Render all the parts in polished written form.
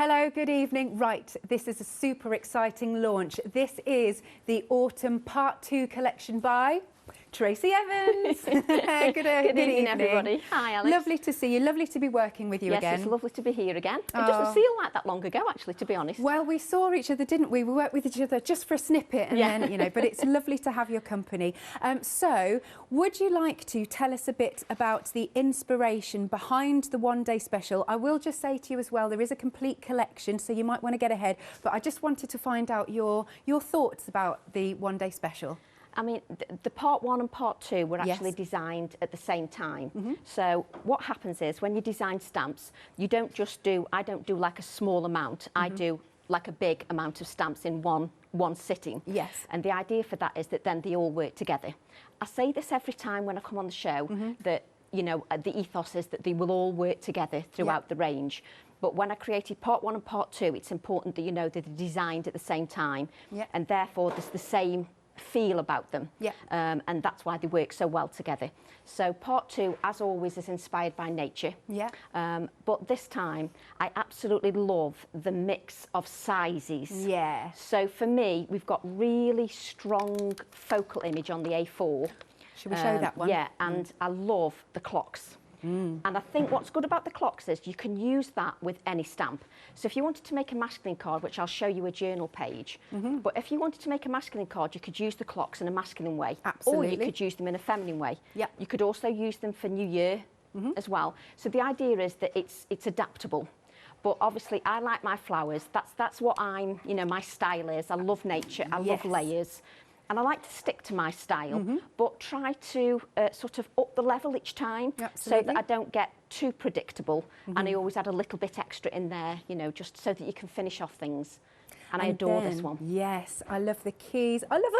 Hello, good evening. Right, this is a super exciting launch. This is the Autumn Part 2 collection by Tracy Evans. Good evening, everybody. Hi, Alex. Lovely to see you. Lovely to be working with you again. Yes, it's lovely to be here again. It doesn't feel like that long ago, actually, to be honest. Well, we saw each other, didn't we? We worked with each other just for a snippet, and then, you know, but it's lovely to have your company. So, would you like to tell us a bit about the inspiration behind the one-day special? I will just say to you as well, there is a complete collection, so you might want to get ahead. But I just wanted to find out your thoughts about the one-day special. I mean, the part 1 and part 2 were actually designed at the same time. So what happens is when you design stamps, you don't just do, I don't do like a small amount, I do like a big amount of stamps in one sitting. Yes. And the idea for that is that then they all work together. I say this every time when I come on the show, that, you know, the ethos is that they will all work together throughout the range. But when I created part 1 and part 2, it's important that you know that they're designed at the same time. And therefore there's the same feel about them, and that's why they work so well together. So part 2, as always, is inspired by nature, but this time I absolutely love the mix of sizes. So for me, we've got really strong focal image on the A4. Should we show that one? Yeah, and I love the clocks. And I think what's good about the clocks is you can use that with any stamp. So if you wanted to make a masculine card, which I'll show you a journal page, but if you wanted to make a masculine card, you could use the clocks in a masculine way. Or you could use them in a feminine way. You could also use them for New Year as well. So the idea is that it's adaptable. But obviously I like my flowers. That's what I'm, you know, my style is. I love nature, I love layers. And I like to stick to my style, but try to sort of up the level each time so that I don't get too predictable. And I always add a little bit extra in there, you know, just so that you can finish off things. And I adore this one. Yes, I love the keys. I love,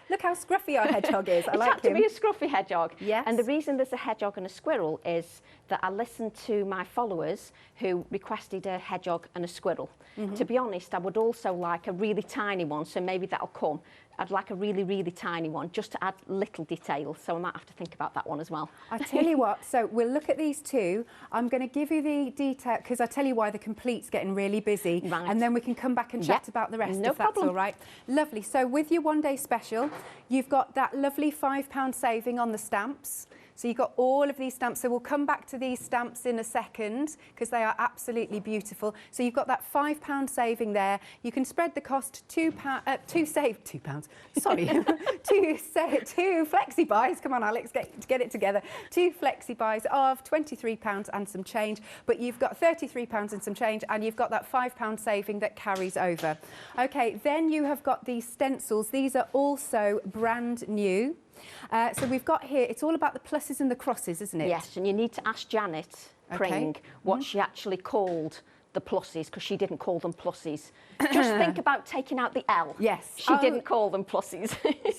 look how scruffy our hedgehog is. I like him. It's had to be a scruffy hedgehog. Yes. And the reason there's a hedgehog and a squirrel is that I listened to my followers who requested a hedgehog and a squirrel. To be honest, I would also like a really tiny one, so maybe that'll come. I'd like a really, really tiny one, just to add little detail. So I might have to think about that one as well. I tell you what, so we'll look at these two. I'm going to give you the detail, because I tell you why the complete's getting really busy. And then we can come back and chat about the rest, if that's all right. Lovely. So with your one-day special, you've got that lovely £5 saving on the stamps. So you've got all of these stamps. So we'll come back to these stamps in a second because they are absolutely beautiful. So you've got that £5 saving there. You can spread the cost two flexi buys. Come on, Alex, get it together. 2 flexi buys of £23 and some change. But you've got £33 and some change, and you've got that £5 saving that carries over. Okay, then you have got these stencils. These are also brand new. So we've got here, it's all about the pluses and the crosses, isn't it? Yes, and you need to ask Janet Pring what she actually called the pluses, because she didn't call them pluses. Just think about taking out the L. Yes. She didn't call them pluses.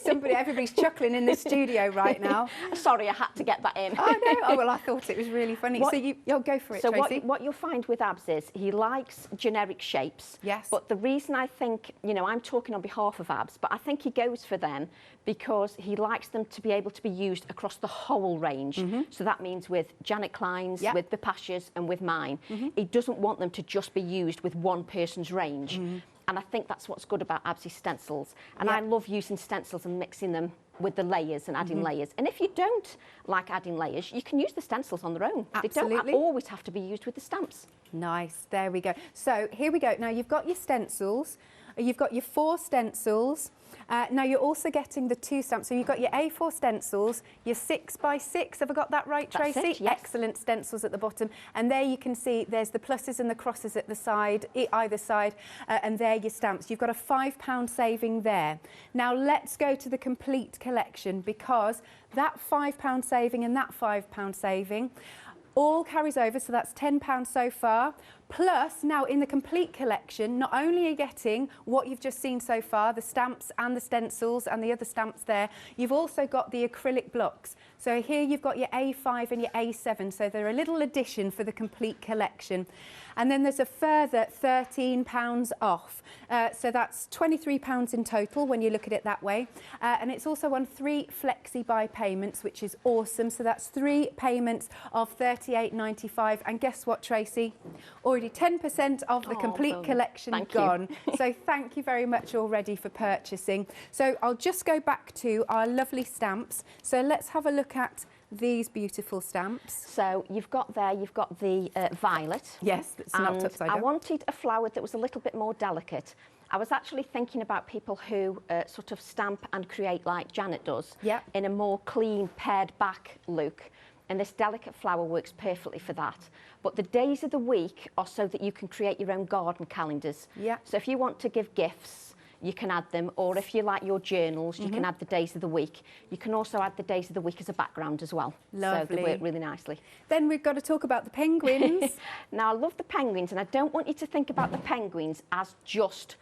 Everybody's chuckling in the studio right now. Sorry, I had to get that in. Oh, no. Oh, well, I thought it was really funny. So you'll go for it, so Tracy. what you'll find with Abs is he likes generic shapes. Yes. But the reason I think, you know, I'm talking on behalf of Abs, but I think he goes for them because he likes them to be able to be used across the whole range. So that means with Janet Klein's, with Bipasha's and with mine. He doesn't want them to just be used with one person's range. And I think that's what's good about Absy's stencils. And I love using stencils and mixing them with the layers and adding layers. And if you don't like adding layers, you can use the stencils on their own. Absolutely. They don't always have to be used with the stamps. Nice, there we go. So here we go. Now you've got your stencils, you've got your 4 stencils. Now you're also getting the 2 stamps. So you've got your A4 stencils, your 6x6. Have I got that right, Tracy? That's it, yes. Excellent stencils at the bottom. And there you can see there's the pluses and the crosses at the side, either side, and there your stamps. You've got a £5 saving there. Now let's go to the complete collection, because that £5 saving and that £5 saving all carries over, so that's £10 so far. Plus, now in the complete collection, not only are you getting what you've just seen so far, the stamps and the stencils and the other stamps there, you've also got the acrylic blocks. So here you've got your A5 and your A7, so they're a little addition for the complete collection. And then there's a further £13 off. So that's £23 in total when you look at it that way. And it's also on 3 flexi buy payments, which is awesome. So that's 3 payments of £38.95. And guess what, Tracy? Or already 10% of the complete brilliant. collection Thank gone. you. So thank you very much already for purchasing. So I'll just go back to our lovely stamps. So let's have a look at these beautiful stamps. So you've got the violet. Yes, it's not and upside I down. wanted a flower that was a little bit more delicate. I was actually thinking about people who sort of stamp and create like Janet does, Yep. in a more clean, pared back look. And this delicate flower works perfectly for that. But the days of the week are so that you can create your own garden calendars. Yeah. So if you want to give gifts, you can add them, or if you like your journals, you can add the days of the week. You can also add the days of the week as a background as well. Lovely. So they work really nicely. Then we've got to talk about the penguins. Now, I love the penguins, and I don't want you to think about the penguins as just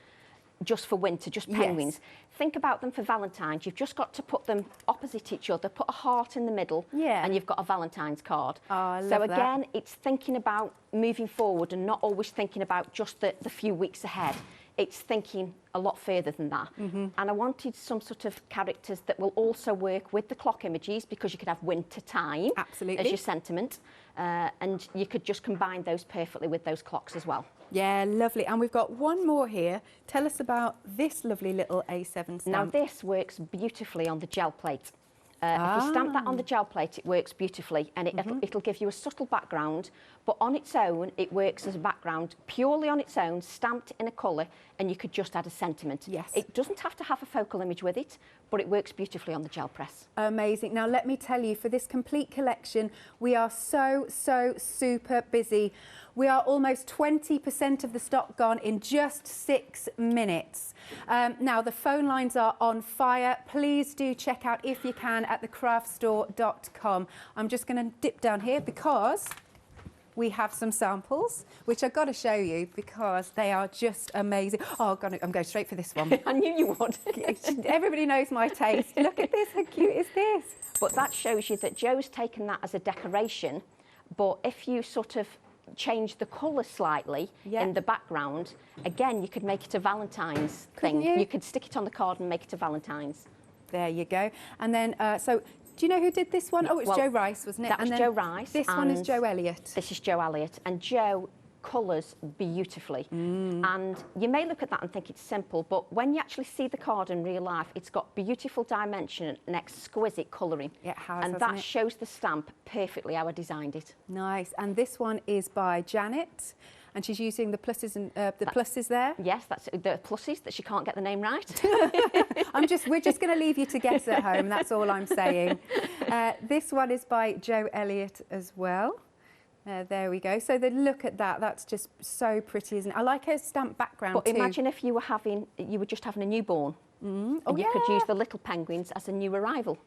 for winter, just penguins. Yes. Think about them for Valentine's. You've just got to put them opposite each other, put a heart in the middle, Yeah. and you've got a Valentine's card. Oh, I so love that. again, it's thinking about moving forward and not always thinking about just the few weeks ahead. It's thinking a lot further than that. And I wanted some sort of characters that will also work with the clock images, because you could have winter time Absolutely. as your sentiment, and you could just combine those perfectly with those clocks as well. Yeah, lovely. And we've got one more here. Tell us about this lovely little A7 stamp. Now this works beautifully on the gel plate. If you stamp that on the gel plate, it works beautifully, and it'll give you a subtle background, but on its own, it works as a background purely on its own, stamped in a colour, and you could just add a sentiment. Yes. It doesn't have to have a focal image with it, but it works beautifully on the gel press. Amazing. Now, let me tell you, for this complete collection, we are so super busy. We are almost 20% of the stock gone in just 6 minutes. Now, the phone lines are on fire. Please do check out, if you can, at thecraftstore.com. I'm just going to dip down here because we have some samples, which I've got to show you because they are just amazing. Oh, I'm going straight for this one. I knew you would. Everybody knows my taste. Look at this, how cute is this? But that shows you that Joe's taken that as a decoration, but if you sort of change the colour slightly in the background, again, you could make it a Valentine's thing. You? You could stick it on the card and make it a Valentine's. There you go. And then, so do you know who did this one? Oh, it's Well, Joe Rice, wasn't it? That was and Joe Rice. This one is and Joe Elliott. This is Joe Elliott. And Joe colours beautifully. And you may look at that and think it's simple, but when you actually see the card in real life, it's got beautiful dimension and exquisite colouring. It has, and hasn't that it? shows the stamp perfectly how I designed it. Nice. And this one is by Janet, and she's using the pluses and pluses there. Yes, that's the pluses that she can't get the name right. We're just going to leave you to guess at home. That's all I'm saying. This one is by Joe Elliott as well. There we go. So look at that. That's just so pretty, isn't it? I like her stamp background But too. imagine if you were just having a newborn, and you could use the little penguins as a new arrival.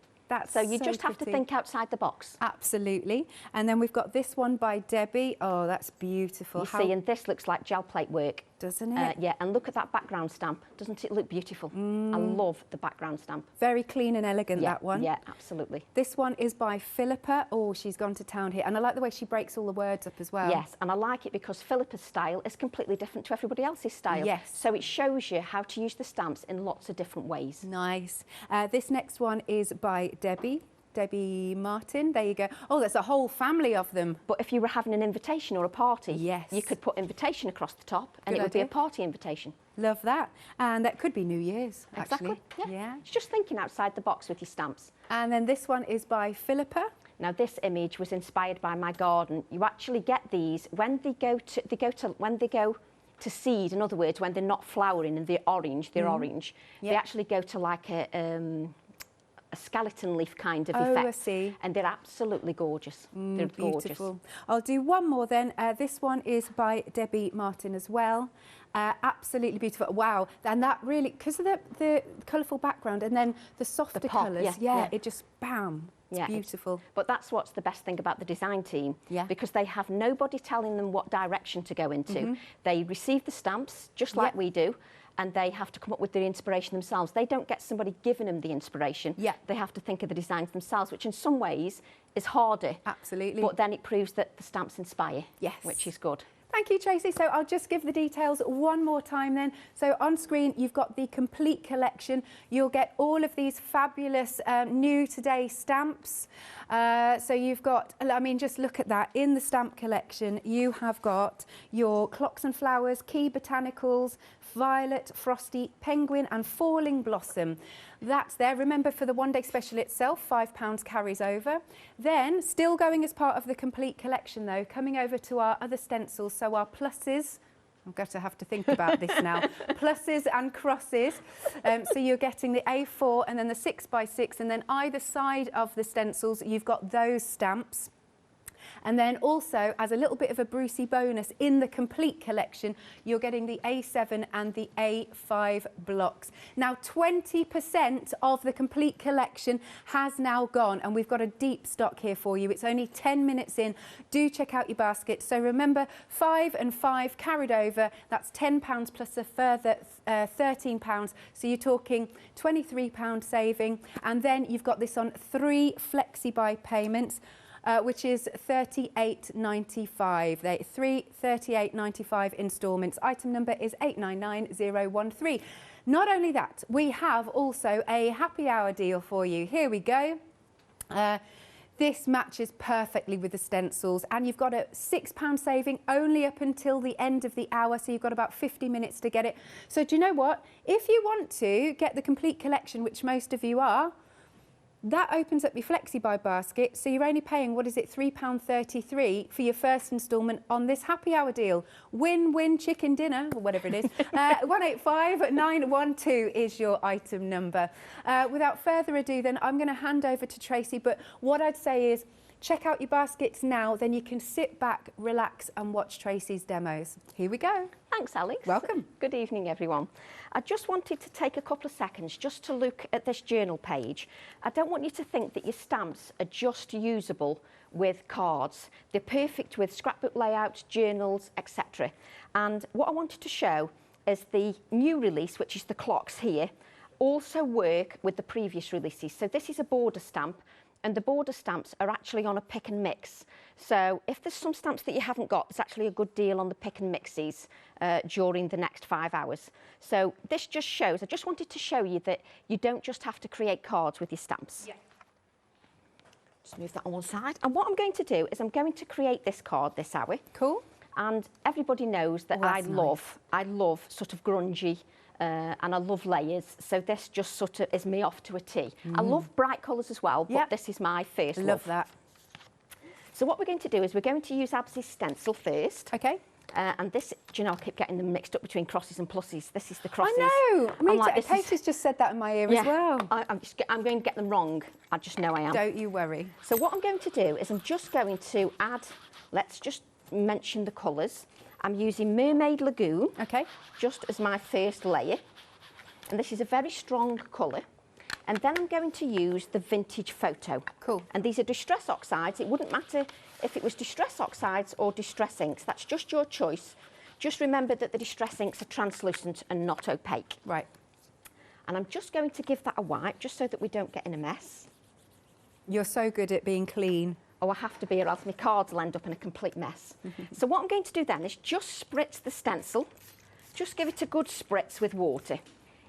So you just have to think outside the box. Absolutely. And then we've got this one by Debbie. Oh, that's beautiful. You see, and this looks like gel plate work. Doesn't it? Yeah, and look at that background stamp. Doesn't it look beautiful? I love the background stamp. Very clean and elegant, that one. Yeah, absolutely. This one is by Philippa. Oh, she's gone to town here. And I like the way she breaks all the words up as well. Yes, and I like it because Philippa's style is completely different to everybody else's style. Yes. So it shows you how to use the stamps in lots of different ways. Nice. This next one is by Debbie Martin. There you go. Oh, there's a whole family of them. But if you were having an invitation or a party, yes, you could put invitation across the top, and Good it would idea. be a party invitation. Love that. And that could be New Year's, Exactly. actually. Yeah. It's just thinking outside the box with your stamps. And then this one is by Philippa. Now this image was inspired by my garden. You actually get these when they go to seed. In other words, when they're not flowering and they're orange. They actually go to like a skeleton leaf kind of effect. I see. And they're absolutely gorgeous. They're Beautiful. gorgeous. I'll do one more then. This one is by Debbie Martin as well. Absolutely beautiful. Wow. And that really, because of the colourful background and then the softer pop, colours, it just, bam, it's beautiful. But that's what's the best thing about the design team, because they have nobody telling them what direction to go into. They receive the stamps, just like we do, and they have to come up with the inspiration themselves. They don't get somebody giving them the inspiration. They have to think of the designs themselves, which in some ways is harder. Absolutely. But then it proves that the stamps inspire, Yes. which is good. Thank you, Tracy. So I'll just give the details one more time then. So on screen, you've got the complete collection. You'll get all of these fabulous new today stamps. So you've got, I mean, just look at that. In the stamp collection, you have got your Clocks and Flowers, Key Botanicals, Violet, Frosty, Penguin and Falling Blossom. That's there. Remember, for the one-day special itself, £5 carries over. Then, still going as part of the complete collection though, coming over to our other stencils, so our pluses. I'm going to have to think about this now. Pluses and crosses. So you're getting the A4 and then the 6x6, and then either side of the stencils, you've got those stamps. And then also, as a little bit of a Brucey bonus, in the complete collection, you're getting the A7 and the A5 blocks. Now, 20% of the complete collection has now gone, and we've got a deep stock here for you. It's only 10 minutes in. Do check out your basket. So remember, 5 and 5 carried over. That's £10 plus a further £13. So you're talking £23 saving. And then you've got this on 3 flexi-buy payments. Which is £38.95. They're 3 £38.95 instalments. Item number is 899013. Not only that, we have also a happy hour deal for you. Here we go. This matches perfectly with the stencils, and you've got a £6 saving only up until the end of the hour, so you've got about 50 minutes to get it. So do you know what? If you want to get the complete collection, which most of you are, that opens up your flexi-buy basket, so you're only paying, what is it, £3.33 for your first instalment on this happy hour deal. Win-win chicken dinner, or whatever it is. 185912 is your item number. Without further ado, then, I'm going to hand over to Tracy, but what I'd say is, check out your baskets now, then you can sit back, relax and watch Tracy's demos. Here we go. Thanks, Alex. Welcome. Good evening, everyone. I just wanted to take a couple of seconds just to look at this journal page. I don't want you to think that your stamps are just usable with cards. They're perfect with scrapbook layouts, journals, etc. And what I wanted to show is the new release, which is the clocks here, also work with the previous releases. So this is a border stamp, and the border stamps are actually on a pick and mix. So if there's some stamps that you haven't got, there's actually a good deal on the pick and mixes during the next 5 hours. So this just shows, I just wanted to show you that you don't just have to create cards with your stamps. Yeah. Just move that on one side. And what I'm going to do is I'm going to create this card this hour. Cool. And everybody knows that I love sort of grungy, and I love layers, so this just sort of is me off to a T. I love bright colours as well, but this is my first love. Love that. So what we're going to do is we're going to use Abby's stencil first. Okay. And this, do you know, I keep getting them mixed up between crosses and pluses. This is the crosses. I know. Me too. Tracy's just said that in my ear as well. I'm going to get them wrong. I just know I am. Don't you worry. So what I'm going to do is I'm just going to add, let's just mention the colours. I'm using Mermaid Lagoon, just as my first layer. And this is a very strong colour. And then I'm going to use the Vintage Photo. Cool. And these are Distress Oxides. It wouldn't matter if it was Distress Oxides or Distress Inks. That's just your choice. Just remember that the Distress Inks are translucent and not opaque. Right. And I'm just going to give that a wipe, just so that we don't get in a mess. You're so good at being clean. Oh, I have to be, or else my cards will end up in a complete mess. So what I'm going to do then is just spritz the stencil. Just give it a good spritz with water.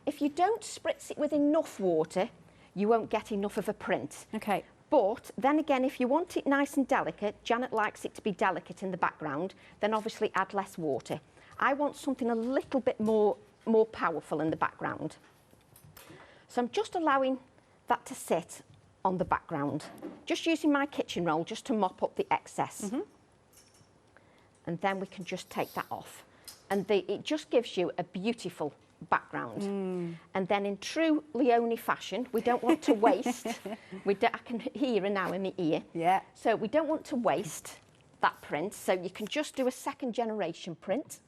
If you don't spritz it with enough water, you won't get enough of a print. Okay. But then again, if you want it nice and delicate, Janet likes it to be delicate in the background, then obviously add less water. I want something a little bit more powerful in the background. So I'm just allowing that to sit on the background, just using my kitchen roll just to mop up the excess. And then we can just take that off. And it just gives you a beautiful background. And then in true Leonie fashion, we don't want to waste. I can hear her now in my ear. Yeah. So we don't want to waste that print. So you can just do a second generation print.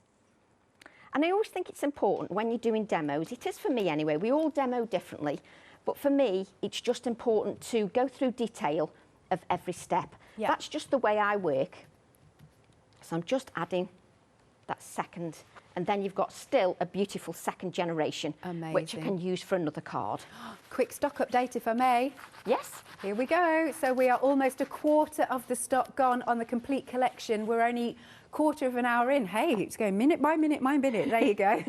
And I always think it's important when you're doing demos, it is for me anyway, we all demo differently. But for me, it's just important to go through detail of every step. Yeah. That's just the way I work. So I'm just adding that second, and then you've got still a beautiful second generation, which you can use for another card. Quick stock update, if I may. Yes. Here we go. So we are almost a quarter of the stock gone on the complete collection. We're only quarter of an hour in. Hey, it's going minute by minute by minute. There you go.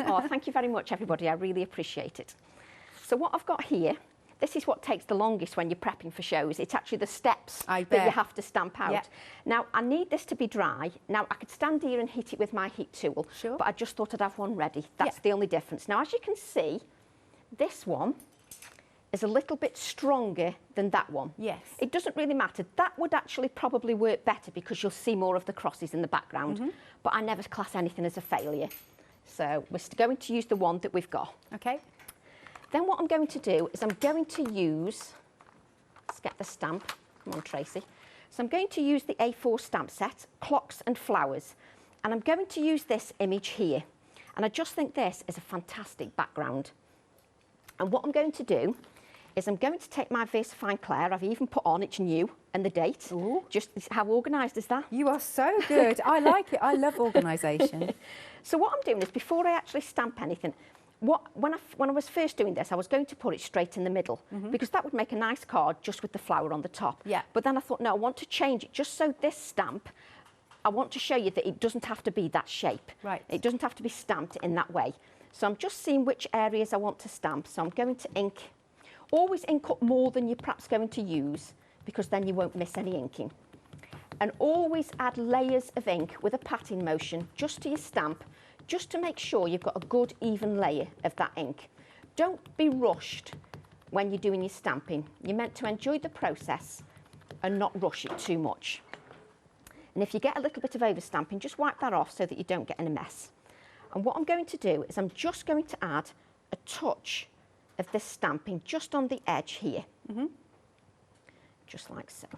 Oh, thank you very much, everybody. I really appreciate it. So what I've got here, this is what takes the longest when you're prepping for shows. It's actually the steps that you have to stamp out. Yep. Now, I need this to be dry. Now, I could stand here and hit it with my heat tool, sure, but I just thought I'd have one ready. That's the only difference. Now, as you can see, this one is a little bit stronger than that one. Yes. It doesn't really matter. That would actually probably work better because you'll see more of the crosses in the background. But I never class anything as a failure. So we're going to use the one that we've got. Okay. Then what I'm going to do is I'm going to use, let's get the stamp. Come on, Tracy. So I'm going to use the A4 stamp set, Clocks and Flowers. And I'm going to use this image here. And I just think this is a fantastic background. And what I'm going to do is I'm going to take my VersaFine Claire, I've even put on it's new and the date. Ooh. Just how organised is that? You are so good. I like it. I love organisation. So what I'm doing is before I actually stamp anything, when I was first doing this, I was going to put it straight in the middle because that would make a nice card just with the flower on the top. Yeah. But then I thought, no, I want to change it just so this stamp, I want to show you that it doesn't have to be that shape. Right. It doesn't have to be stamped in that way. So I'm just seeing which areas I want to stamp. So I'm going to ink. Always ink up more than you're perhaps going to use because then you won't miss any inking. And always add layers of ink with a patting motion just to your stamp, just to make sure you've got a good even layer of that ink. Don't be rushed when you're doing your stamping. You're meant to enjoy the process and not rush it too much. And if you get a little bit of overstamping, just wipe that off so that you don't get in a mess. And what I'm going to do is I'm just going to add a touch of this stamping just on the edge here. Just like so.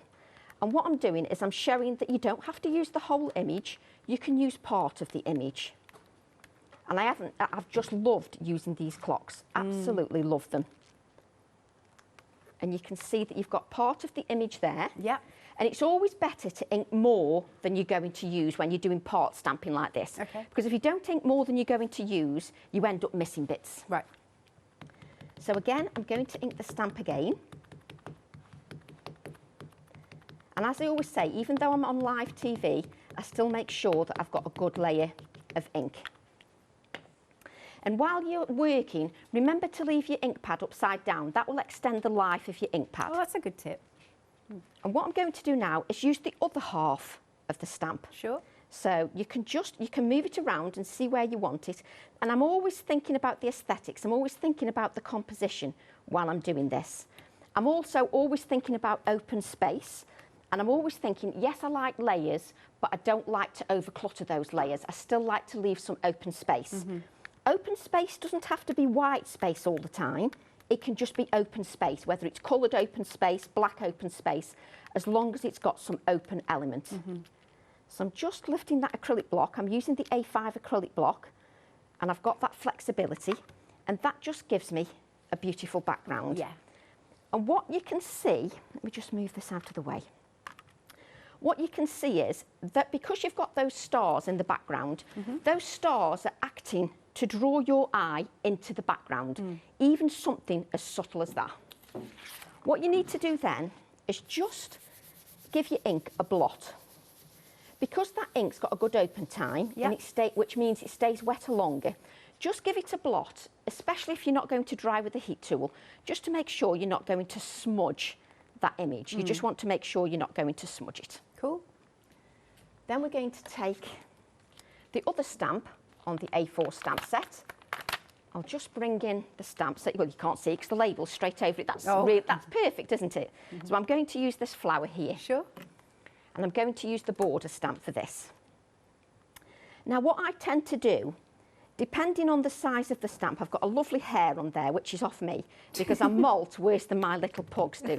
And what I'm doing is I'm showing that you don't have to use the whole image, you can use part of the image. And I've just loved using these clocks, absolutely love them. And you can see that you've got part of the image there. Yeah. And it's always better to ink more than you're going to use when you're doing part stamping like this. Okay. Because if you don't ink more than you're going to use, you end up missing bits. Right. So again, I'm going to ink the stamp again. And as I always say, even though I'm on live TV, I still make sure that I've got a good layer of ink. And while you're working, remember to leave your ink pad upside down. That will extend the life of your ink pad. Oh, that's a good tip. And what I'm going to do now is use the other half of the stamp. Sure. So you can move it around and see where you want it. And I'm always thinking about the aesthetics. I'm always thinking about the composition while I'm doing this. I'm also always thinking about open space. And I'm always thinking, yes, I like layers, but I don't like to overclutter those layers. I still like to leave some open space. Open space doesn't have to be white space all the time. It can just be open space, whether it's coloured open space, black open space, as long as it's got some open element. So I'm just lifting that acrylic block. I'm using the A5 acrylic block, and I've got that flexibility, and that just gives me a beautiful background. Yeah. And what you can see, let me just move this out of the way. What you can see is that because you've got those stars in the background, those stars are acting to draw your eye into the background, even something as subtle as that. What you need to do then is just give your ink a blot. Because that ink's got a good open time, and which means it stays wetter longer, just give it a blot, especially if you're not going to dry with a heat tool, just to make sure you're not going to smudge that image. You just want to make sure you're not going to smudge it. Cool. Then we're going to take the other stamp on the A4 stamp set. I'll just bring in the stamp set. Well, you can't see because the label's straight over it. That's perfect, isn't it? So I'm going to use this flower here. Sure. And I'm going to use the border stamp for this. Now, what I tend to do, depending on the size of the stamp, I've got a lovely hair on there, which is off me, because I molt worse than my little pugs do.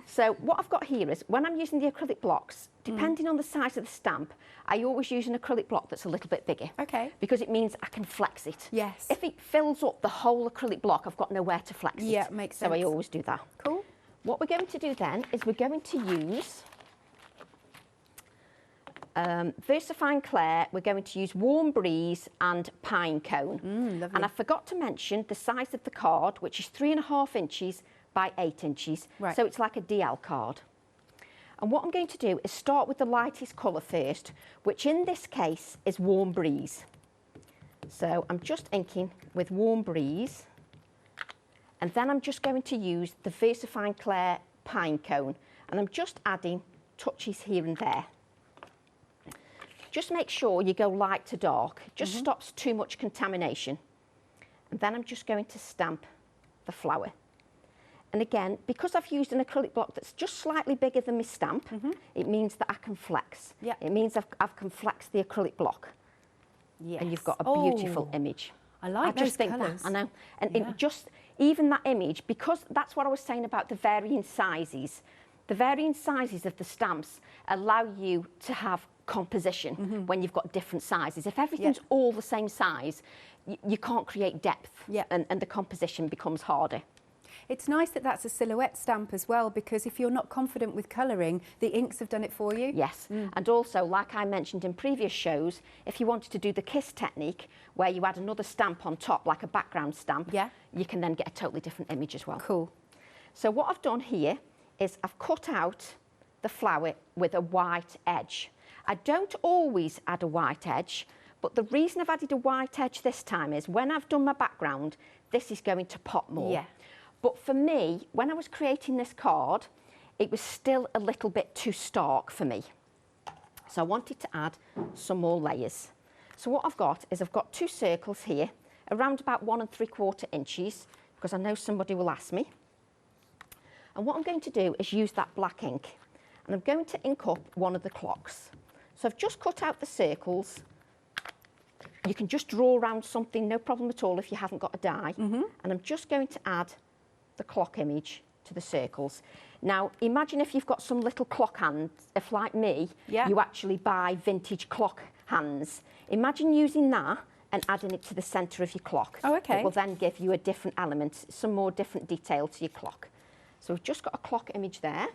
So what I've got here is, when I'm using the acrylic blocks, depending on the size of the stamp, I always use an acrylic block that's a little bit bigger. Okay. Because it means I can flex it. Yes. If it fills up the whole acrylic block, I've got nowhere to flex it. Yeah, makes sense. So I always do that. Cool. What we're going to do then is we're going to use VersaFine Claire. We're going to use Warm Breeze and Pine Cone. Lovely. And I forgot to mention the size of the card, which is 3.5 inches by 8 inches. Right. So it's like a DL card. And what I'm going to do is start with the lightest colour first, which in this case is Warm Breeze. So I'm just inking with Warm Breeze, and then I'm just going to use the VersaFine Clair Pine Cone, and I'm just adding touches here and there. Just make sure you go light to dark, just stops too much contamination. And then I'm just going to stamp the flower. And again, because I've used an acrylic block that's just slightly bigger than my stamp, it means that I can flex. Yeah. It means I can flex the acrylic block. Yes. And you've got a beautiful image. I like those colours. I know. And it just, even that image, because that's what I was saying about the varying sizes. The varying sizes of the stamps allow you to have composition when you've got different sizes. If everything's all the same size, you can't create depth, and the composition becomes harder. It's nice that that's a silhouette stamp as well, because if you're not confident with colouring, the inks have done it for you. Yes, and also, like I mentioned in previous shows, if you wanted to do the kiss technique, where you add another stamp on top, like a background stamp, you can then get a totally different image as well. Cool. So what I've done here is I've cut out the flower with a white edge. I don't always add a white edge, but the reason I've added a white edge this time is when I've done my background, this is going to pop more. Yeah. But for me, when I was creating this card, it was still a little bit too stark for me. So I wanted to add some more layers. So what I've got is I've got 2 circles here, around about 1 3/4 inches, because I know somebody will ask me. And what I'm going to do is use that black ink, and I'm going to ink up one of the clocks. So I've just cut out the circles. You can just draw around something, no problem at all if you haven't got a die. And I'm just going to add the clock image to the circles. Now, imagine if you've got some little clock hands, if like me, you actually buy vintage clock hands. Imagine using that and adding it to the centre of your clock. Oh, okay. It will then give you a different element, some more different detail to your clock. So we've just got a clock image there,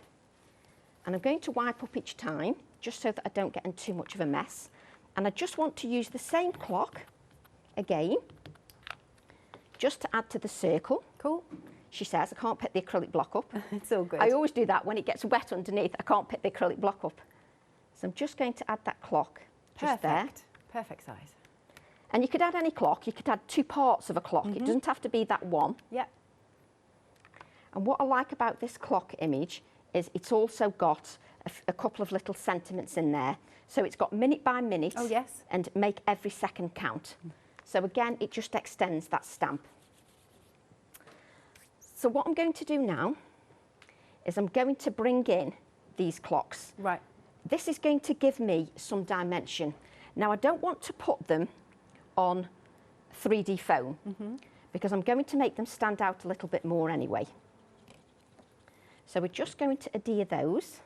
and I'm going to wipe up each time, just so that I don't get in too much of a mess. And I just want to use the same clock again, just to add to the circle. Cool. She says, I can't pick the acrylic block up. It's all good. I always do that when it gets wet underneath. I can't pick the acrylic block up. So I'm just going to add that clock just there. Perfect size. And you could add any clock. You could add 2 parts of a clock. It doesn't have to be that one. Yep. And what I like about this clock image is it's also got a couple of little sentiments in there. So it's got minute by minute. Oh, yes. And make every second count. So again, it just extends that stamp. So what I'm going to do now is I'm going to bring in these clocks. Right. This is going to give me some dimension. Now, I don't want to put them on 3D foam because I'm going to make them stand out a little bit more anyway. So we're just going to adhere those.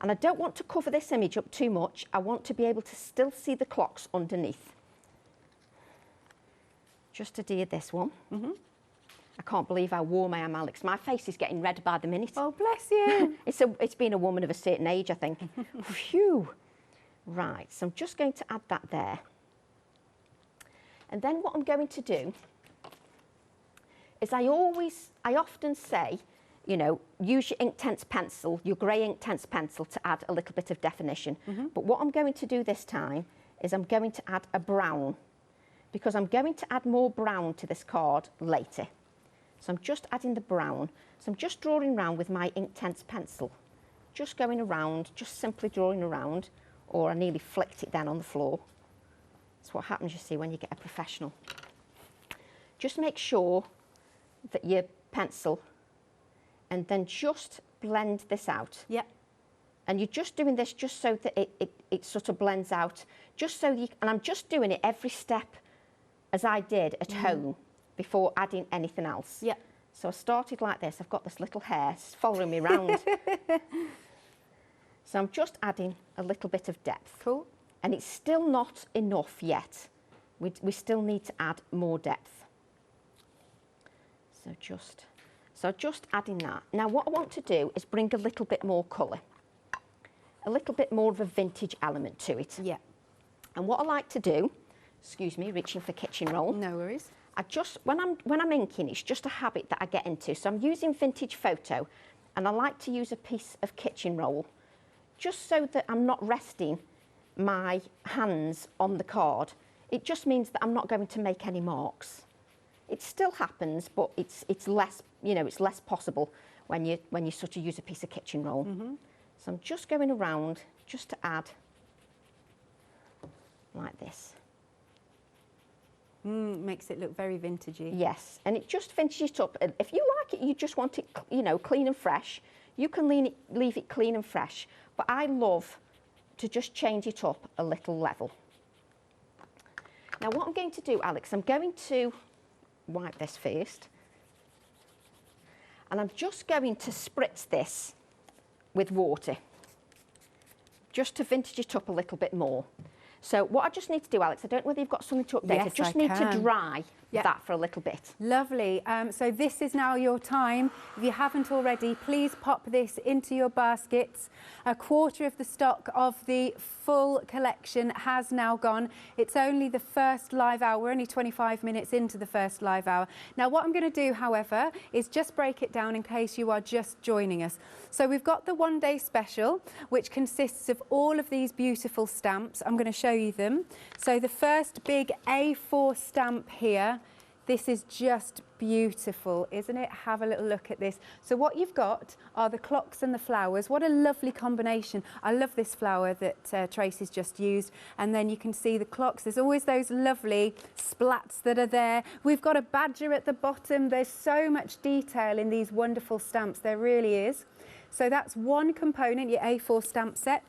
And I don't want to cover this image up too much. I want to be able to still see the clocks underneath. Just adhere this one. I can't believe how warm I am, Alex. My face is getting red by the minute. Oh, bless you. It's been a woman of a certain age, I think. Phew. Right, so I'm just going to add that there. And then what I'm going to do is I often say, you know, use your Inktense pencil, your grey Inktense pencil to add a little bit of definition. But what I'm going to do this time is I'm going to add a brown, because I'm going to add more brown to this card later. So I'm just adding the brown. So I'm just drawing around with my Inktense pencil. Just going around, just simply drawing around, or I nearly flicked it then on the floor. That's what happens, you see, when you get a professional. Just make sure that your pencil, and then just blend this out. Yep. And you're just doing this just so that it sort of blends out, just so you, and I'm just doing it every step as I did at home before adding anything else. Yeah. So I started like this. I've got this little hair following me around. So I'm just adding a little bit of depth. Cool. And it's still not enough yet. We still need to add more depth. So just adding that. Now what I want to do is bring a little bit more colour. A little bit more of a vintage element to it. Yeah. And what I like to do, excuse me, reaching for kitchen roll. No worries. I just, when I'm inking, it's just a habit that I get into. So I'm using Vintage Photo, and I like to use a piece of kitchen roll, just so that I'm not resting my hands on the card. It just means that I'm not going to make any marks. It still happens, but it's less, you know, it's less possible when you sort of use a piece of kitchen roll. So I'm just going around just to add like this. Makes it look very vintagey. Yes, and it just finishes it up. If you like it, you just want it, you know, clean and fresh, you can leave it clean and fresh. But I love to just change it up a little level. Now what I'm going to do, Alex, I'm going to wipe this first. And I'm just going to spritz this with water, just to vintage it up a little bit more. So what I just need to do, Alex, I don't know whether you've got something to update. Yes, I just I need to can. dry Yep. that for a little bit. Lovely. So this is now your time. If you haven't already, please pop this into your baskets. A quarter of the stock of the full collection has now gone. It's only the first live hour. We're only 25 minutes into the first live hour. Now what I'm going to do, however, is just break it down in case you are just joining us. So we've got the one-day special, which consists of all of these beautiful stamps. I'm going to show you them. So the first big A4 stamp here, this is just beautiful, isn't it? Have a little look at this. So what you've got are the clocks and the flowers. What a lovely combination. I love this flower that Tracy's just used. And then you can see the clocks. There's always those lovely splats that are there. We've got a badger at the bottom. There's so much detail in these wonderful stamps. There really is. So that's one component, your A4 stamp set.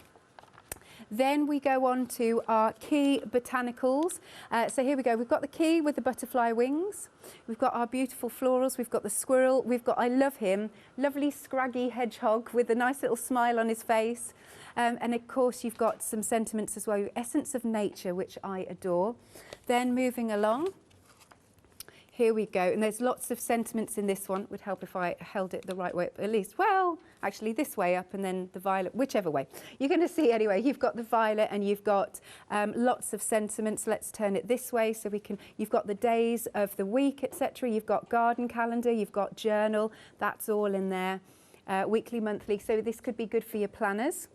Then we go on to our key botanicals. So here we go. We've got the key with the butterfly wings. We've got our beautiful florals. We've got the squirrel. We've got, I love him, lovely scraggy hedgehog with a nice little smile on his face. And of course, you've got some sentiments as well. Essence of nature, which I adore. Then moving along. Here we go, and there's lots of sentiments in this one. Would help if I held it the right way, at least. Well, actually this way up and then the violet, whichever way. You're going to see anyway, you've got the violet and you've got lots of sentiments. Let's turn it this way so we can, you've got the days of the week, etc. You've got garden calendar, you've got journal, that's all in there. Weekly, monthly, so this could be good for your planners.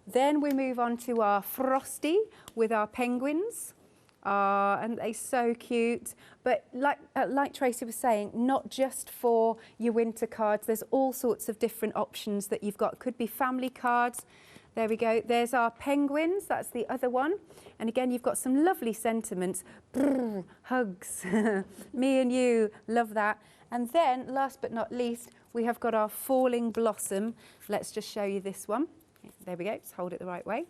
Then we move on to our Frosty with our penguins. And they're so cute, but like Tracy was saying, not just for your winter cards. There's all sorts of different options that you've got. Could be family cards. There we go. There's our penguins. That's the other one. And again, you've got some lovely sentiments. Brr, hugs. Me and you. Love that. And then, last but not least, we have got our falling blossom. Let's just show you this one. There we go. Just hold it the right way.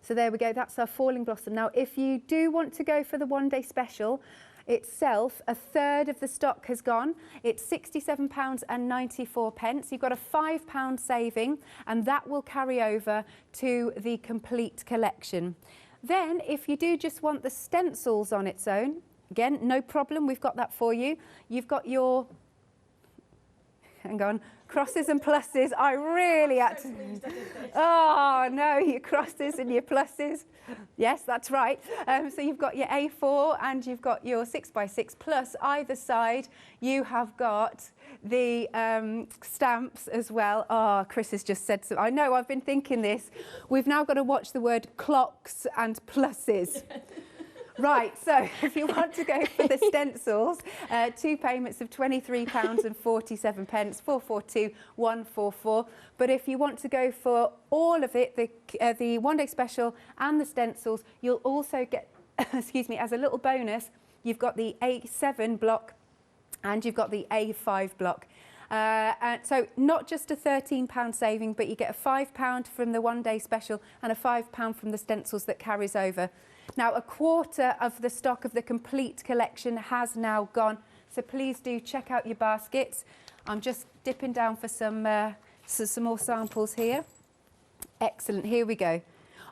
So there we go, that's our falling blossom. Now, if you do want to go for the one-day special itself, a third of the stock has gone. It's £67.94. You've got a £5 saving, and that will carry over to the complete collection. Then, if you do just want the stencils on its own, again, no problem, we've got that for you. You've got your, hang on, crosses and pluses. I really had to. Oh no, your crosses and your pluses. Yes, that's right. So you've got your A4 and you've got your 6x6 plus either side. You have got the stamps as well. Oh, Chris has just said so. I know, I've been thinking this. We've now got to watch the word clocks and pluses. Right, so if you want to go for the stencils, 2 payments of £23.47, 442144. But if you want to go for all of it, the one-day special and the stencils, you'll also get, excuse me, as a little bonus, you've got the A7 block and you've got the A5 block. And so not just a £13 saving, but you get a £5 from the one-day special and a £5 from the stencils that carries over. Now, a quarter of the stock of the complete collection has now gone, so please do check out your baskets. I'm just dipping down for some more samples here. Excellent, here we go.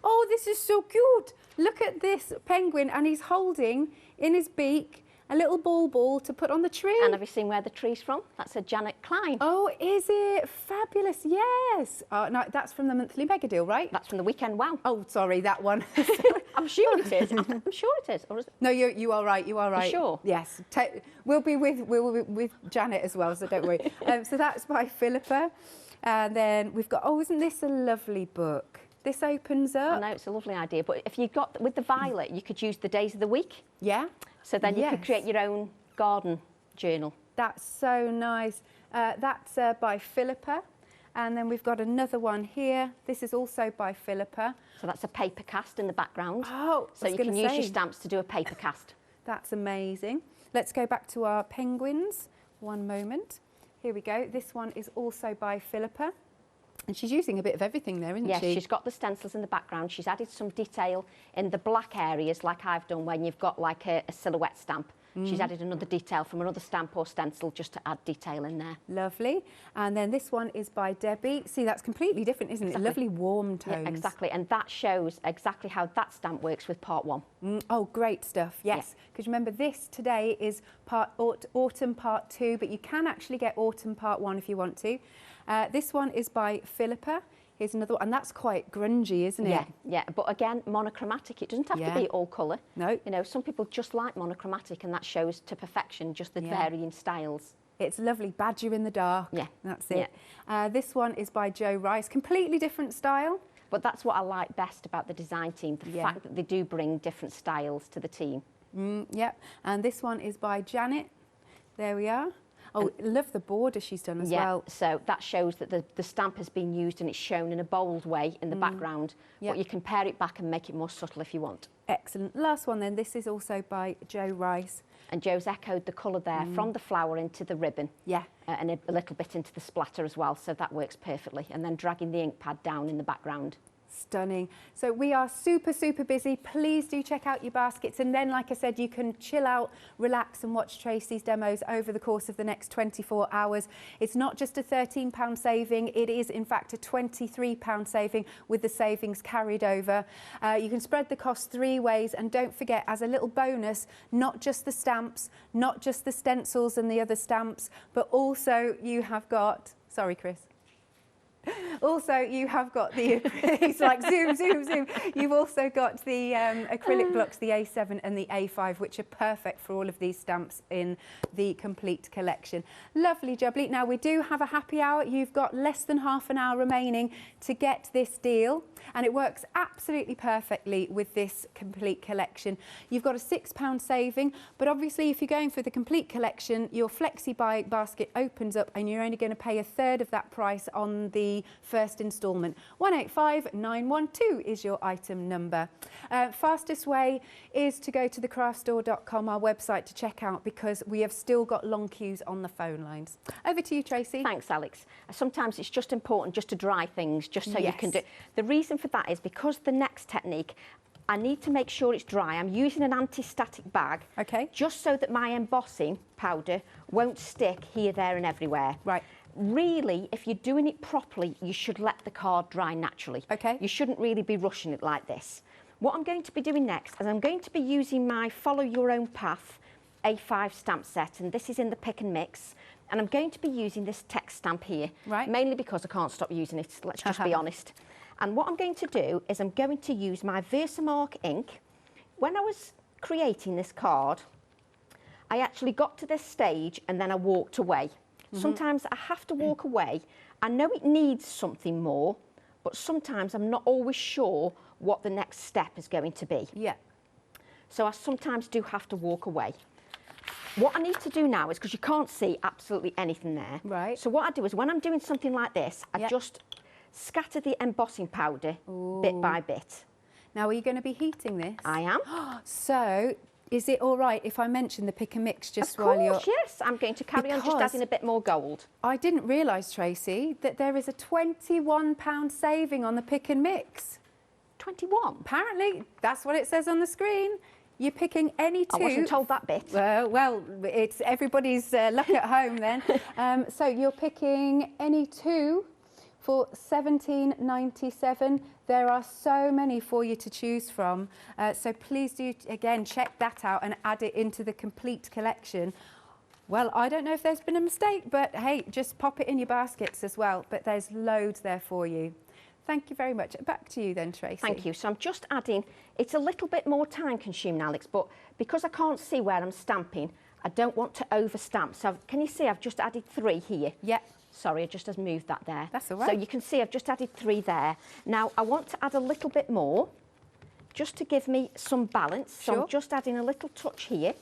Oh, this is so cute. Look at this penguin, and he's holding in his beak A little ball to put on the tree. And have you seen where the tree's from? That's a Janet Klein. Oh, is it? Fabulous, yes. No, that's from the monthly mega deal, right? That's from the Weekend Wow. Oh, sorry, that one. I'm sure it is. I'm sure it is. Or is it? No, you are right. You are right. You sure? Yes. We'll be with Janet as well, so don't worry. So that's by Philippa. And then we've got, oh, isn't this a lovely book? This opens up. I know, it's a lovely idea. But if you got, with the violet, you could use the days of the week. Yeah. So then you could create your own garden journal. That's so nice. That's by Philippa. And then we've got another one here. This is also by Philippa. So that's a paper cast in the background. Oh, so you can use your stamps to do a paper cast. That's amazing. Let's go back to our penguins. One moment. Here we go. This one is also by Philippa. And she's using a bit of everything there, isn't she? Yes, she's got the stencils in the background. She's added some detail in the black areas like I've done when you've got like a silhouette stamp. She's added another detail from another stamp or stencil just to add detail in there. Lovely. And then this one is by Debbie. See, that's completely different, isn't it? Lovely warm tones. Yeah, exactly. And that shows exactly how that stamp works with part 1. Oh, great stuff. Yes. Because remember, this today is autumn part 2, but you can actually get autumn part 1 if you want to. This one is by Philippa. Here's another one, and that's quite grungy, isn't it? Yeah, but again, monochromatic. It doesn't have to be all colour. No. You know, some people just like monochromatic, and that shows to perfection just the varying styles. It's lovely, badger in the dark. Yeah. That's it. This one is by Jo Rice, completely different style. But that's what I like best about the design team, the fact that they do bring different styles to the team. Yep, and this one is by Janet. There we are. Oh, love the border she's done as well. So that shows that the stamp has been used and it's shown in a bold way in the background. But you can pare it back and make it more subtle if you want. Excellent. Last one then. This is also by Jo Rice. And Jo's echoed the colour there from the flower into the ribbon. Yeah. And a little bit into the splatter as well. So that works perfectly. And then dragging the ink pad down in the background. Stunning. So we are super, super busy. Please do check out your baskets. And then, like I said, you can chill out, relax and watch Tracy's demos over the course of the next 24 hours. It's not just a £13 saving. It is, in fact, a £23 saving with the savings carried over. You can spread the cost 3 ways. And don't forget, as a little bonus, not just the stamps, not just the stencils and the other stamps, but also you have got... Sorry, Chris. Also, you have got the, it's like zoom, zoom, zoom. You've also got the acrylic blocks, the A7 and the A5, which are perfect for all of these stamps in the complete collection. Lovely jubbly. Now, we do have a happy hour. You've got less than half an hour remaining to get this deal. And it works absolutely perfectly with this complete collection. You've got a £6 saving, but obviously if you're going for the complete collection, your flexi buy basket opens up and you're only going to pay a third of that price on the first instalment. 185912 is your item number. Fastest way is to go to thecraftstore.com, our website, to check out, because we have still got long queues on the phone lines. Over to you, Tracy. Thanks, Alex. Sometimes it's just important just to dry things, just so you can do. The reason for that is because the next technique, I need to make sure it's dry. I'm using an anti-static bag, just so that my embossing powder won't stick here, there and everywhere. Right. Really, if you're doing it properly, you should let the card dry naturally. You shouldn't really be rushing it like this. What I'm going to be doing next is I'm going to be using my Follow Your Own Path A5 stamp set, and this is in the Pick and Mix. And I'm going to be using this text stamp here, mainly because I can't stop using it, let's just be honest. And what I'm going to do is I'm going to use my Versamark ink. When I was creating this card, I actually got to this stage and then I walked away. Sometimes I have to walk away. I know it needs something more, but sometimes I'm not always sure what the next step is going to be. So I sometimes do have to walk away. What I need to do now is, because you can't see absolutely anything there, so what I do is when I'm doing something like this, I just scatter the embossing powder bit by bit. Now, are you going to be heating this? I am. So, is it all right if I mention the Pick and Mix just while you're... Of course, yes. I'm going to carry on just adding a bit more gold. I didn't realise, Tracy, that there is a £21 saving on the Pick and Mix. 21? Apparently, that's what it says on the screen. You're picking any two... I wasn't told that bit. Well, it's everybody's luck at home then. So you're picking any two for £17.97. There are so many for you to choose from. So please do, again, check that out and add it into the complete collection. Well, I don't know if there's been a mistake, but hey, just pop it in your baskets as well. But there's loads there for you. Thank you very much. Back to you then, Tracy. Thank you. So I'm just adding, it's a little bit more time consuming, Alex, but because I can't see where I'm stamping, I don't want to over stamp. So can you see I've just added 3 here? Yep. Sorry, I just has moved that there. That's all right. So you can see I've just added 3 there. Now I want to add a little bit more, just to give me some balance. So Sure. I'm just adding a little touch here.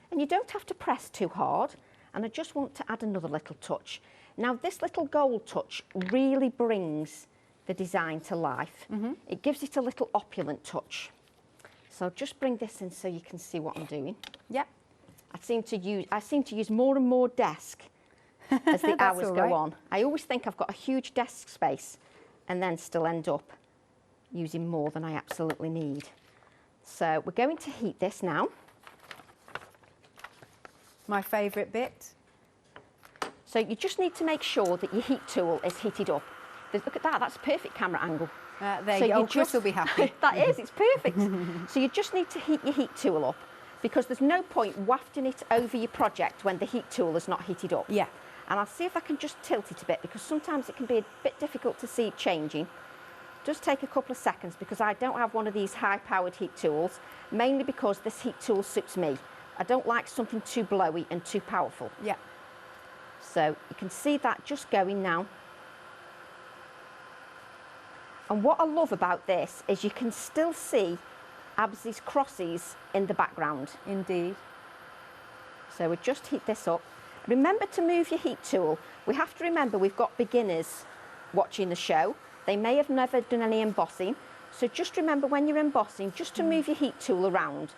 And you don't have to press too hard. And I just want to add another little touch. Now this little gold touch really brings the design to life. It gives it a little opulent touch. So I'll just bring this in so you can see what I'm doing. Yep. I seem to use more and more desk as the hours all go right. on. I always think I've got a huge desk space and then still end up using more than I absolutely need. So we're going to heat this now. My favourite bit. So you just need to make sure that your heat tool is heated up. Look at that, that's a perfect camera angle. There So you go. you Oh, Chris just- will be happy. That is, it's perfect. So you just need to heat your heat tool up because there's no point wafting it over your project when the heat tool is not heated up. Yeah. And I'll see if I can just tilt it a bit because sometimes it can be a bit difficult to see it changing. Just take a couple of seconds because I don't have one of these high-powered heat tools, mainly because this heat tool suits me. I don't like something too blowy and too powerful. Yeah. So you can see that just going now. And what I love about this is you can still see Absy's crosses in the background. Indeed. So we just heat this up. Remember to move your heat tool. We have to remember we've got beginners watching the show. They may have never done any embossing. So just remember when you're embossing, just to move your heat tool around.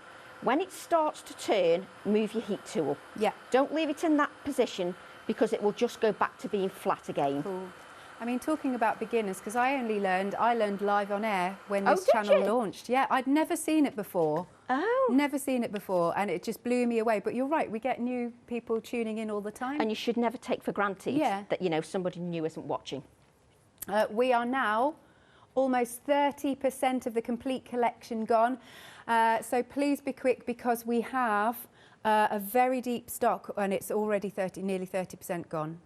When it starts to turn, move your heat tool. Yeah. Don't leave it in that position because it will just go back to being flat again. Cool. I mean, talking about beginners, because I learned live on air when this did channel you? launched. Yeah, I'd never seen it before. Oh. Never seen it before, and it just blew me away. But you're right, we get new people tuning in all the time. And you should never take for granted Yeah. that, you know, somebody new isn't watching. We are now almost 30% of the complete collection gone. So please be quick because we have a very deep stock and it's already nearly 30% gone.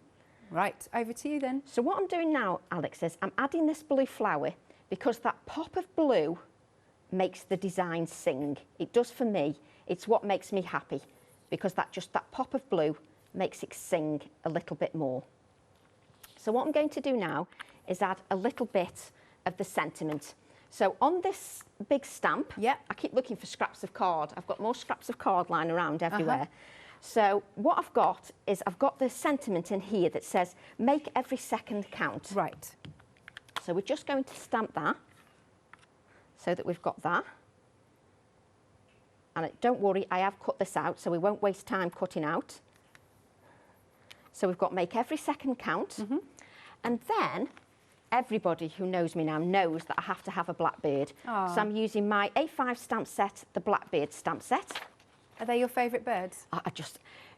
Right, over to you then. So what I'm doing now, Alex, is I'm adding this blue flower because that pop of blue makes the design sing. It does for me. It's what makes me happy because that pop of blue makes it sing a little bit more. So what I'm going to do now is add a little bit of the sentiment. So on this big stamp, Yep. I keep looking for scraps of card. I've got more scraps of card lying around everywhere. So what I've got is I've got the sentiment in here that says, make every second count. Right. So we're just going to stamp that so that we've got that. And don't worry, I have cut this out, so we won't waste time cutting out. So we've got make every second count. And then everybody who knows me now knows that I have to have a blackbird. Aw. So I'm using my A5 stamp set, the blackbird stamp set. Are they your favourite birds? Do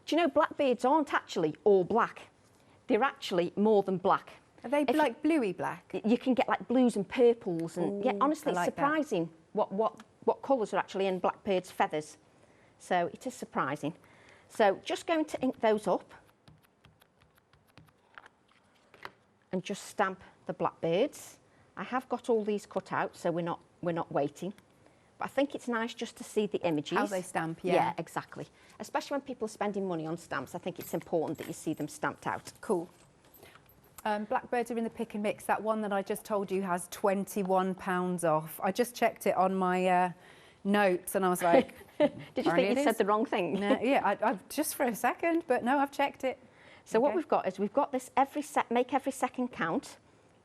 you know, blackbirds aren't actually all black. They're actually more than black. Are they like bluey black? You can get like blues and purples and yeah, Ooh, honestly, I like it's that. surprising what colours are actually in blackbird's feathers. So it is surprising. So just going to ink those up and just stamp the blackbirds. I have got all these cut out, so we're not waiting. But I think it's nice just to see the images. How they stamp, yeah. Yeah, exactly. Especially when people are spending money on stamps, I think it's important that you see them stamped out. Cool. Blackbirds are in the pick and mix. That one that I just told you has £21 off. I just checked it on my notes and I was like... Did you think it you said is. the wrong thing? No, yeah, I just for a second, but no, I've checked it. So what Okay. we've got is we've got this make every second count,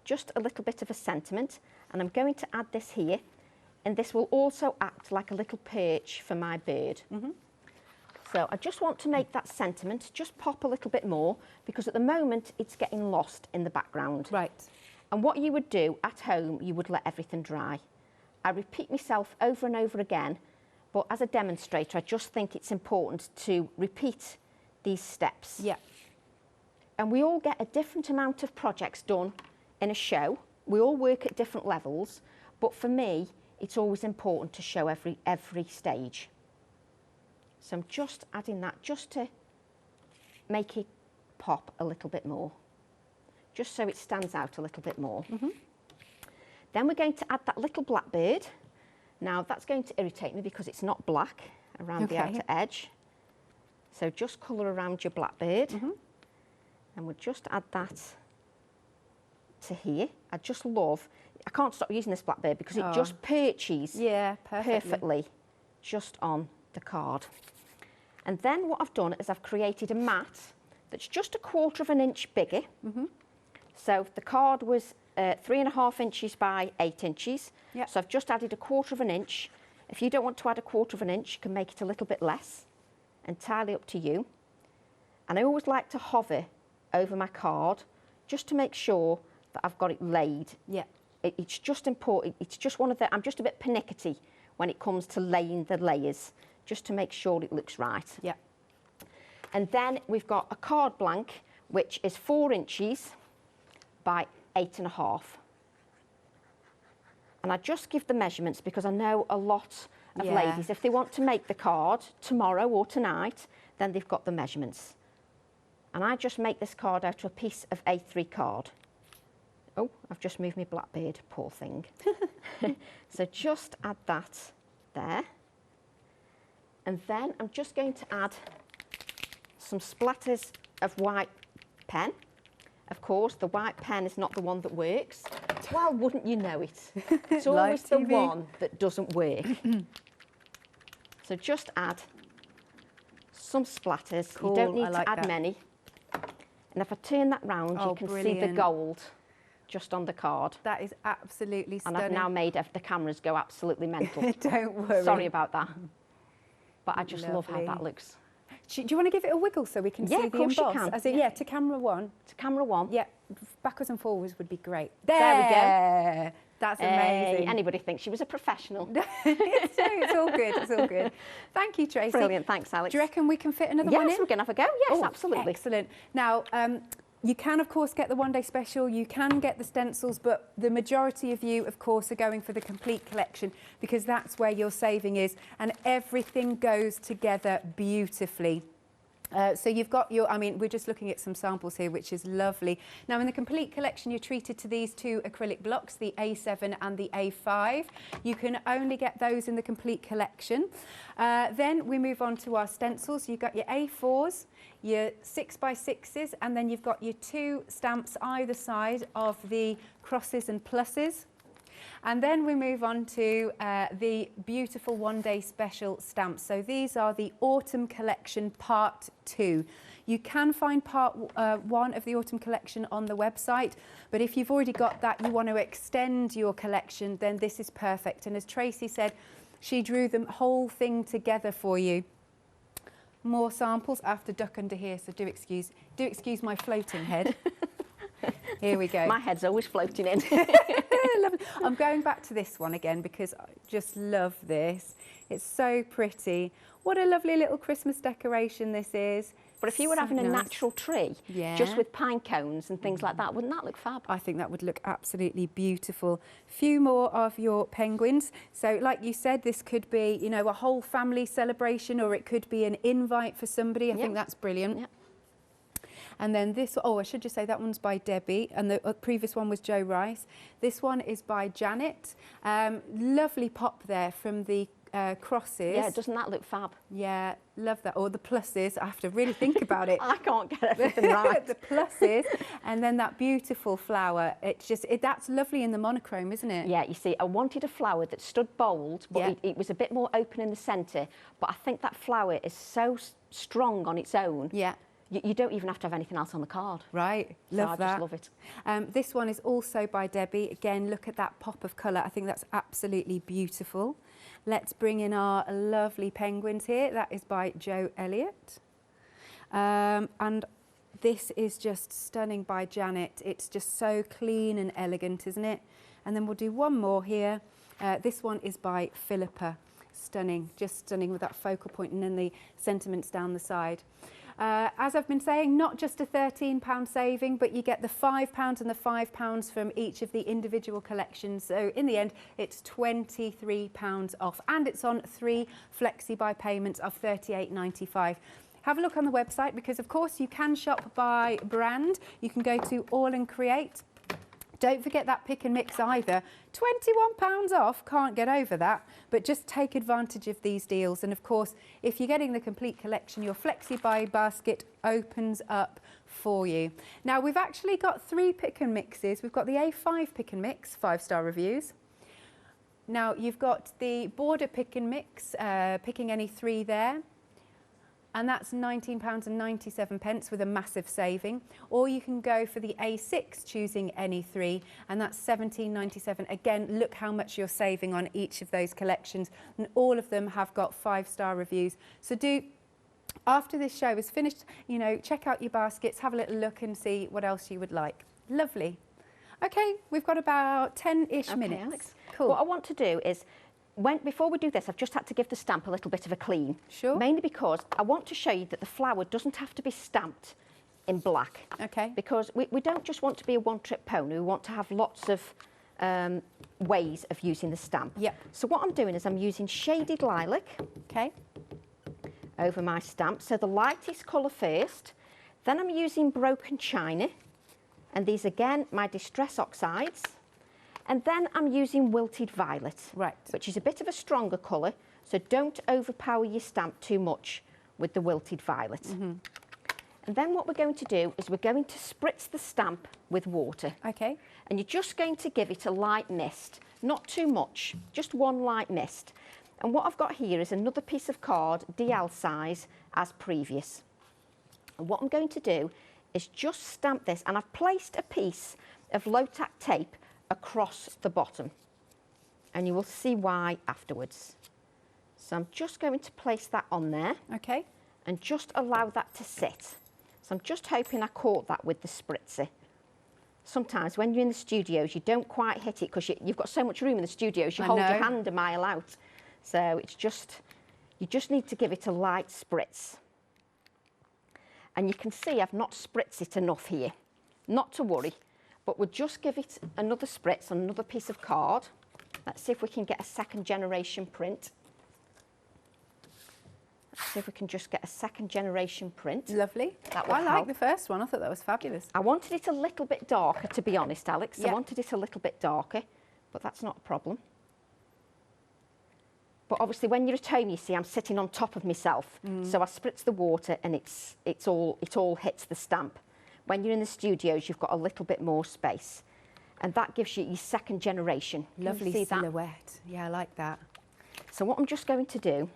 just a little bit of a sentiment, and I'm going to add this here, and this will also act like a little perch for my bird. So I just want to make that sentiment just pop a little bit more because at the moment it's getting lost in the background. Right. And what you would do at home, you would let everything dry. I repeat myself over and over again, but as a demonstrator, I just think it's important to repeat these steps. Yeah. and we all get a different amount of projects done in a show. We all work at different levels, but for me, it's always important to show every stage. So I'm just adding that just to make it pop a little bit more, just so it stands out a little bit more. Then we're going to add that little blackbird. Now that's going to irritate me because it's not black around the outer edge. So just colour around your blackbird, and we'll just add that to here. I just love, I can't stop using this blackbird because it just perches perfectly just on the card. And then what I've done is I've created a mat that's just 1/4 of an inch bigger. So the card was 3.5 inches by 8 inches. So I've just added 1/4 of an inch. If you don't want to add 1/4 of an inch, you can make it a little bit less. Entirely up to you. And I always like to hover over my card just to make sure that I've got it laid. It's just important. It's just one of the, I'm just a bit pernickety when it comes to laying the layers, just to make sure it looks right. And then we've got a card blank, which is 4 inches by 8.5. And I just give the measurements because I know a lot of ladies, if they want to make the card tomorrow or tonight, then they've got the measurements. And I just make this card out of a piece of A3 card. Oh, I've just moved my blackbird, poor thing. So just add that there. And then I'm just going to add some splatters of white pen. Of course, the white pen is not the one that works. Well, wouldn't you know it? It's always the one that doesn't work. So just add some splatters. You don't need to add many. And if I turn that round, you can see the gold just on the card. That is absolutely stunning. And I've now made the cameras go absolutely mental. Don't worry. Sorry about that. But I just love how that looks. Do you want to give it a wiggle so we can see the emboss? Can. As in, to camera one. To camera one. Yeah, backwards and forwards would be great. There we go. That's amazing. Anybody thinks she was a professional. It's all good, it's all good. Thank you, Tracy. Brilliant, thanks, Alex. Do you reckon we can fit another one in? Yes, we're going to have a go. Yes, absolutely. Excellent. Now, you can, of course, get the one-day special. You can get the stencils, but the majority of you, of course, are going for the complete collection because that's where your saving is, and everything goes together beautifully. So you've got your, I mean, we're just looking at some samples here, which is lovely. Now, in the complete collection, you're treated to these 2 acrylic blocks, the A7 and the A5. You can only get those in the complete collection. Then we move on to our stencils. You've got your A4s, your 6x6s, and then you've got your 2 stamps either side of the crosses and pluses. And then we move on to the beautiful one-day special stamps. So these are the Autumn Collection Part 2. You can find Part 1 of the Autumn Collection on the website, but if you've already got that, you want to extend your collection, then this is perfect. And as Tracy said, she drew the whole thing together for you. More samples. I have to duck under here, so do excuse my floating head. Here we go. My head's always floating in. Lovely. I'm going back to this one again because I just love this. It's so pretty. What a lovely little Christmas decoration this is. But if you were having a natural tree, just with pine cones and things like that, wouldn't that look fab? I think that would look absolutely beautiful. Few more of your penguins. So like you said, this could be, you know, a whole family celebration, or it could be an invite for somebody. I think that's brilliant. And then this, I should just say that one's by Debbie, and the previous one was Joe Rice. This one is by Janet. Lovely pop there from the crosses. Yeah, doesn't that look fab? Yeah, love that. Or the pluses, I have to really think about it. I can't get everything right. The pluses, and then that beautiful flower. It's just, that's lovely in the monochrome, isn't it? Yeah, you see, I wanted a flower that stood bold, but it was a bit more open in the centre. But I think that flower is so strong on its own. Yeah. You don't even have to have anything else on the card. Right, love that. I just love it. This one is also by Debbie. Again, look at that pop of colour. I think that's absolutely beautiful. Let's bring in our lovely penguins here. That is by Joe Elliott. And this is just stunning by Janet. It's just so clean and elegant, isn't it? And then we'll do one more here. This one is by Philippa. Stunning, just stunning with that focal point and then the sentiments down the side. As I've been saying, not just a £13 saving, but you get the £5 and the £5 from each of the individual collections. So in the end, it's £23 off, and it's on 3 flexi-buy payments of £38.95. Have a look on the website, because of course you can shop by brand. You can go to AALLandCreate. Don't forget that pick and mix either. £21 off, can't get over that, but just take advantage of these deals. And of course, if you're getting the complete collection, your flexi-buy basket opens up for you. Now, we've actually got 3 pick and mixes. We've got the A5 pick and mix, 5-star reviews. Now, you've got the border pick and mix, picking any 3 there. And that's £19.97 with a massive saving. Or you can go for the A6, choosing any 3, and that's £17.97. Again, look how much you're saving on each of those collections, and all of them have got 5-star reviews. So do, after this show is finished, you know, check out your baskets, have a little look and see what else you would like. Lovely. Okay, we've got about 10-ish minutes. Alex. Cool. What I want to do is, before we do this, I've just had to give the stamp a little bit of a clean. Sure. Mainly because I want to show you that the flower doesn't have to be stamped in black. Okay. Because we don't just want to be a one-trick pony, we want to have lots of ways of using the stamp. Yep. So what I'm doing is I'm using shaded lilac Okay. over my stamp. So the lightest colour first. Then I'm using broken china. And these again, my distress oxides. And then I'm using wilted violet, Right. which is a bit of a stronger colour, so don't overpower your stamp too much with the wilted violet. Mm-hmm. And then what we're going to do is we're going to spritz the stamp with water. Okay. And you're just going to give it a light mist, not too much, just one light mist. And what I've got here is another piece of card, DL size, as previous. And what I'm going to do is just stamp this, and I've placed a piece of low-tack tape across the bottom, and you will see why afterwards. So I'm just going to place that on there. Okay. And just allow that to sit. So I'm just hoping I caught that with the spritzer. Sometimes when you're in the studios you don't quite hit it because you've got so much room in the studios, you hold your hand a mile out. So it's just, you just need to give it a light spritz. And you can see I've not spritzed it enough here. Not to worry. But we'll just give it another spritz on another piece of card. Let's see if we can get a 2nd generation print. Let's see if we can just get a 2nd generation print. Lovely. That will I like help. the first one. I thought that was fabulous. I wanted it a little bit darker, to be honest, Alex. Yeah. I wanted it a little bit darker, but that's not a problem. But obviously when you're at home, you see, I'm sitting on top of myself. So I spritz the water and it all hits the stamp. When you're in the studios, you've got a little bit more space. And that gives you your 2nd generation. Lovely see that? silhouette. Yeah, I like that. So what I'm just going to do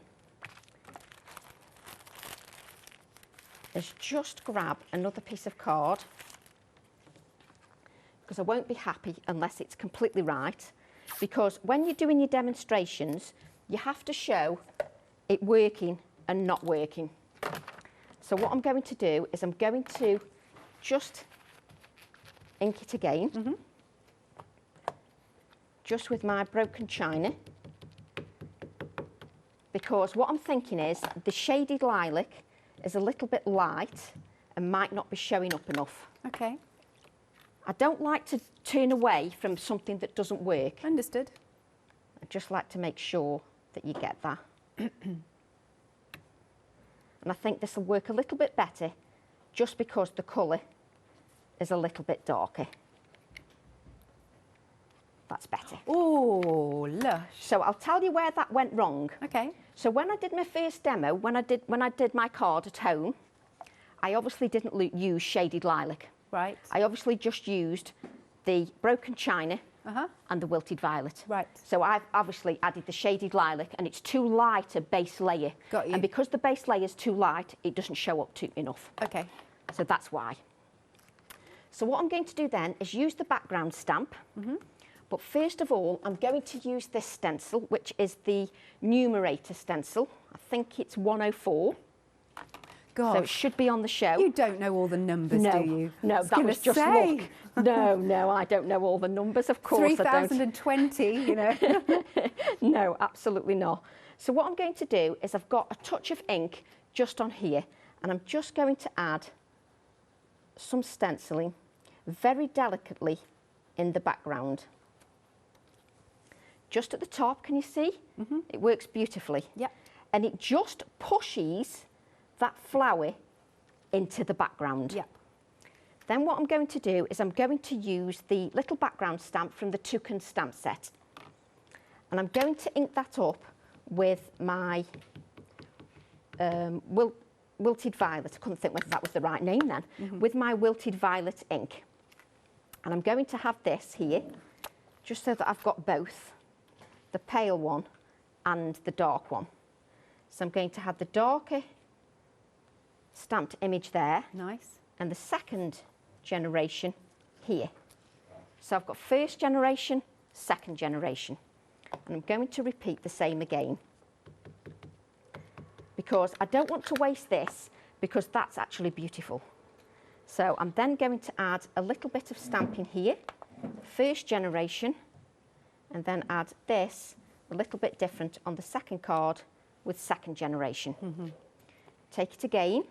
is just grab another piece of card, because I won't be happy unless it's completely right. Because when you're doing your demonstrations, you have to show it working and not working. So what I'm going to do is I'm going to just ink it again, just with my broken china, because what I'm thinking is the shaded lilac is a little bit light and might not be showing up enough. Okay. I don't like to turn away from something that doesn't work. Understood. I just like to make sure that you get that. And I think this will work a little bit better just because the colour is a little bit darker. That's better. Oh, lush. So I'll tell you where that went wrong. Okay. So when I did my first demo, when I did my card at home, I obviously didn't use shaded lilac. Right. I obviously just used the broken china and the wilted violet. Right. So I've obviously added the shaded lilac, and it's too light a base layer. Got you. And because the base layer is too light, it doesn't show up enough. Okay. So that's why. So what I'm going to do then is use the background stamp. But first of all, I'm going to use this stencil, which is the numerator stencil. I think it's 104. Gosh. So it should be on the show. You don't know all the numbers, do you? No, that was just luck. No, I don't know all the numbers, of course I don't. 3020, you know. No, absolutely not. So what I'm going to do is I've got a touch of ink just on here, And I'm just going to add some stenciling very delicately in the background. Just at the top, can you see? It works beautifully. Yep. And it just pushes that flower into the background. Yep. Then what I'm going to do is I'm going to use the little background stamp from the Toucan stamp set. And I'm going to ink that up with my wilted violet. I couldn't think whether that was the right name then. With my wilted violet ink. And I'm going to have this here, just so that I've got both, the pale one and the dark one. So I'm going to have the darker stamped image there. Nice. And the second generation here. So I've got first generation, second generation. And I'm going to repeat the same again. Because I don't want to waste this, because that's actually beautiful. So I'm then going to add a little bit of stamping here, first generation, and then add this a little bit different on the second card with second generation. Take it again.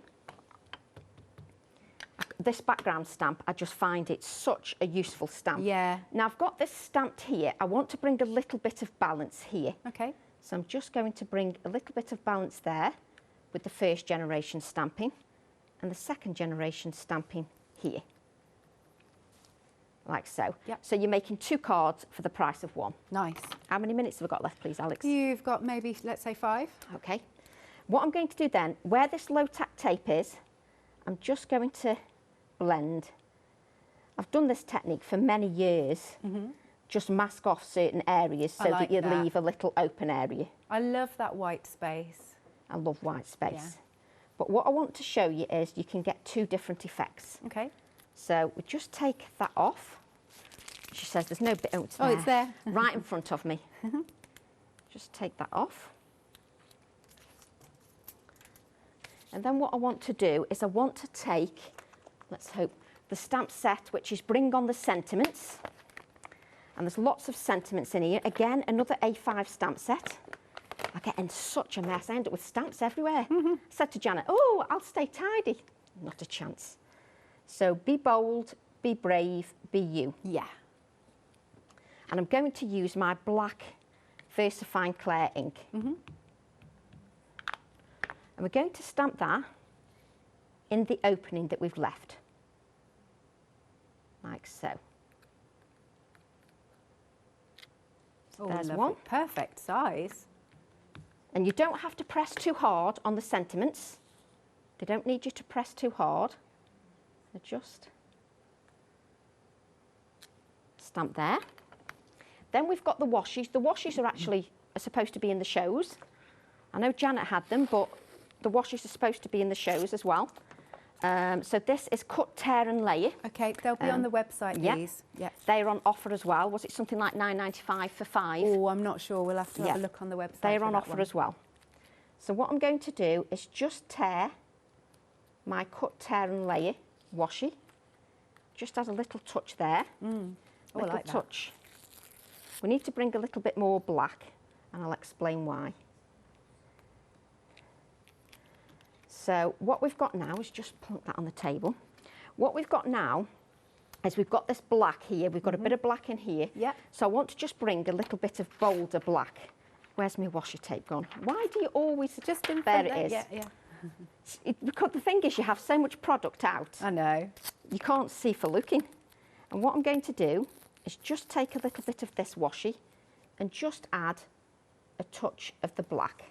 This background stamp, I just find it such a useful stamp. Yeah. Now I've got this stamped here. I want to bring a little bit of balance here. Okay. So I'm just going to bring a little bit of balance there with the first generation stamping and the second generation stamping here. Like so. Yep. So you're making 2 cards for the price of 1. Nice. How many minutes have we got left, please, Alex? You've got maybe, let's say 5. Okay. What I'm going to do then, where this low tack tape is, I'm just going to blend. I've done this technique for many years. Just mask off certain areas so like that you that. leave a little open area. I love that white space. I love white space. Yeah. But what I want to show you is you can get 2 different effects. Okay. So we just take that off. She says there's no bit. Oh, it's there. Oh, it's there. Right in front of me. Just take that off. And then what I want to do is I want to take, let's hope, the stamp set, which is Bring On the Sentiments. And there's lots of sentiments in here. Again, another A5 stamp set. I get in such a mess. I end up with stamps everywhere. I said to Janet, oh, I'll stay tidy. Not a chance. So be bold, be brave, be you. Yeah. And I'm going to use my black VersaFine Clair ink. And we're going to stamp that in the opening that we've left. Like so. Oh, There's lovely. one. Perfect size. And you don't have to press too hard on the sentiments. They don't need you to press too hard. So just stamp there. Then we've got the washes. The washes are supposed to be in the shows. I know Janet had them, but the washes are supposed to be in the shows as well. So this is Cut, Tear and Layer. Okay, they'll be on the website, these. Yeah. They're on offer as well. Was it something like £9.95 for 5? Oh, I'm not sure. We'll have to have a look on the website. They're for on that offer one. as well. So what I'm going to do is just tear my Cut, Tear and Layer washi. Just add a little touch there. Oh, I Little like that. touch. We need to bring a little bit more black, and I'll explain why. So what we've got now is just plunk that on the table. What we've got now is we've got this black here. We've got a bit of black in here. Yeah. So I want to just bring a little bit of bolder black. Where's my washi tape gone? Why do you always... Just in There front it is. Yeah. Because the thing is, you have so much product out. I know. You can't see for looking. And what I'm going to do is just take a little bit of this washi and just add a touch of the black.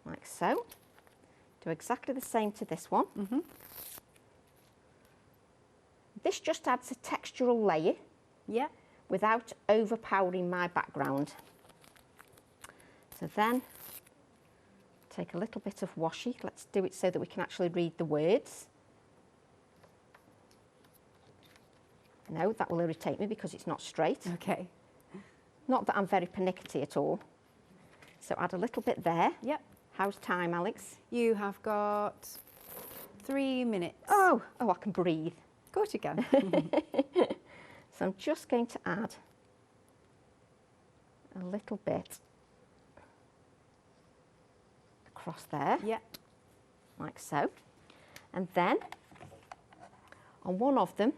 Like so. Do exactly the same to this one. This just adds a textural layer Yeah. without overpowering my background. So then take a little bit of washi. Let's do it so that we can actually read the words. No, that will irritate me because it's not straight. Okay. Not that I'm very pernickety at all. So add a little bit there. Yep. How's time, Alex? You have got 3 minutes. Oh, I can breathe. Of course you can. So I'm just going to add a little bit across there, Yeah. like so. And then on one of them,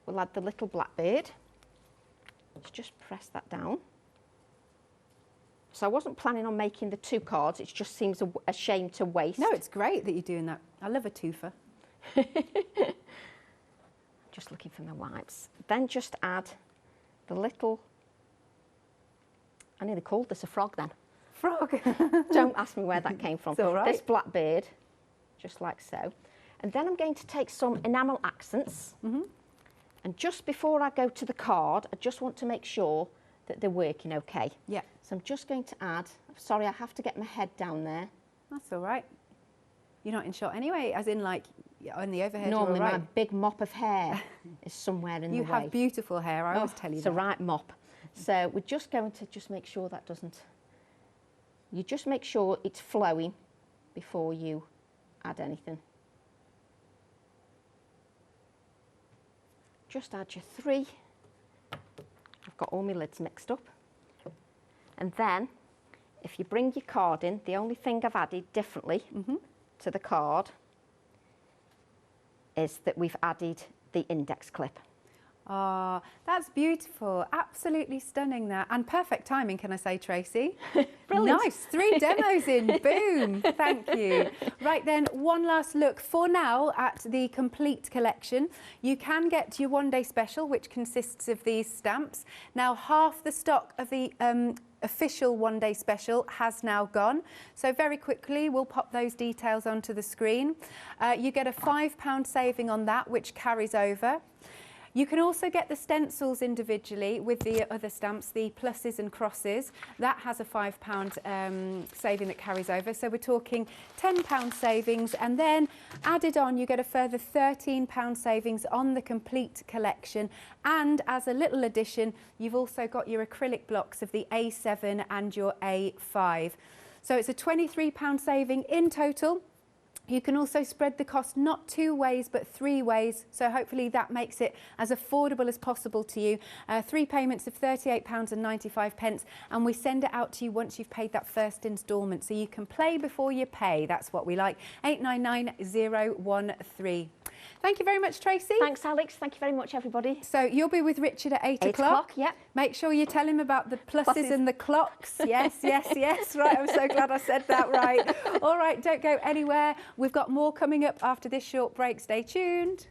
we'll add the little blackbird. Let's just press that down. So I wasn't planning on making the 2 cards, it just seems a shame to waste. No, it's great that you're doing that. I love a twofer. Just looking for my wipes. Then just add the little, I nearly called this a frog then. Frog. Don't ask me where that came from. It's all right. This blackbird, just like so. And then I'm going to take some enamel accents. And just before I go to the card, I just want to make sure that they're working okay. Yeah. So I'm just going to add, sorry, I have to get my head down there. That's all right. You're not in shot anyway, as in like on the overhead. Normally you're all my right. big mop of hair is somewhere in the way. You have beautiful hair, I always tell you it's that. a right mop. So we're just going to just make sure that doesn't, you just make sure it's flowing before you add anything. Just add your 3. I've got all my lids mixed up. And then, if you bring your card in, the only thing I've added differently to the card is that we've added the index clip. Ah, that's beautiful. Absolutely stunning that. And perfect timing, can I say, Tracy? Brilliant. Nice. 3 demos in. Boom. Thank you. Right then, one last look for now at the complete collection. You can get your one-day special, which consists of these stamps. Now, half the stock of the official one-day special has now gone. So very quickly, we'll pop those details onto the screen. You get a £5 saving on that, which carries over. You can also get the stencils individually with the other stamps, the pluses and crosses. That has a £5 saving that carries over. So we're talking £10 savings, and then added on you get a further £13 savings on the complete collection. And as a little addition, you've also got your acrylic blocks of the A7 and your A5. So it's a £23 saving in total. You can also spread the cost not 2 ways but 3 ways, so hopefully that makes it as affordable as possible to you. 3 payments of £38.95, and we send it out to you once you've paid that first instalment, so you can play before you pay. That's what we like. 899013. Thank you very much, Tracy. Thanks, Alex. Thank you very much, everybody. So you'll be with Richard at 8 o'clock. Yep. Make sure you tell him about the pluses and the clocks. Yes, yes, yes. Right, I'm so glad I said that right. All right, don't go anywhere. We've got more coming up after this short break. Stay tuned.